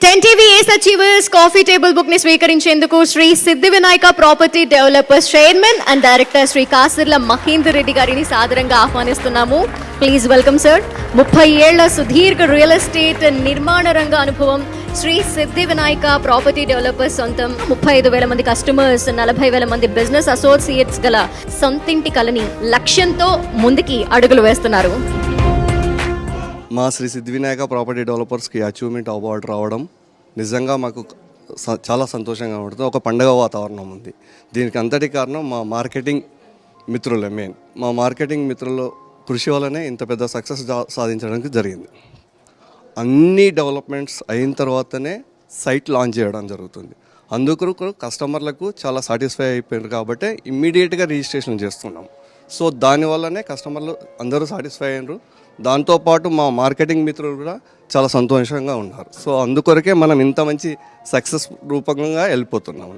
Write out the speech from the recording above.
10 TV ace achievers coffee table book ని స్వీకరించేందుకు Shri Siddhi Vinayaka property developers chairman and director Shri Kasirla Mahender Reddy గారిని సాదరంగా ఆహ్వానిస్తున్నాము. Please welcome sir. 30 ఏళ్ల సుదీర్ఘ రియల్ ఎస్టేట్ నిర్మాణ రంగ అనుభవం, శ్రీ సిద్ధి వినాయక ప్రాపర్టీ డెవలపర్స్ సొంతం, 35,000 మంది కస్టమర్స్, 40,000 మంది బిజినెస్ అసోసియేట్స్ గల సొంతింటి కలని లక్ష్యంతో ముందుకి అడుగులు వేస్తున్నారు. మా Shri Siddhi Vinayaka property డెవలపర్స్కి achievement award రావడం నిజంగా మాకు చాలా సంతోషంగా ఉంటుంది. ఒక పండగ వాతావరణం ఉంది. దీనికి అంతటి కారణం మా మార్కెటింగ్ మిత్రులే. మా మార్కెటింగ్ మిత్రుల కృషి వల్లనే ఇంత పెద్ద సక్సెస్ సాధించడానికి జరిగింది. అన్ని డెవలప్మెంట్స్ అయిన తర్వాతనే సైట్ లాంచ్ చేయడం జరుగుతుంది. అందుకు కస్టమర్లకు చాలా సాటిస్ఫై అయిపోయారు కాబట్టి ఇమ్మీడియట్గా రిజిస్ట్రేషన్ చేస్తున్నాం. సో దానివల్లనే కస్టమర్లు అందరూ సాటిస్ఫై అయ్యారు. దాంతోపాటు మా మార్కెటింగ్ మిత్రులు కూడా చాలా సంతోషంగా ఉన్నారు. సో అందుకొరకే మనం ఇంత మంచి సక్సెస్ రూపంగా వెళ్ళిపోతున్నాము.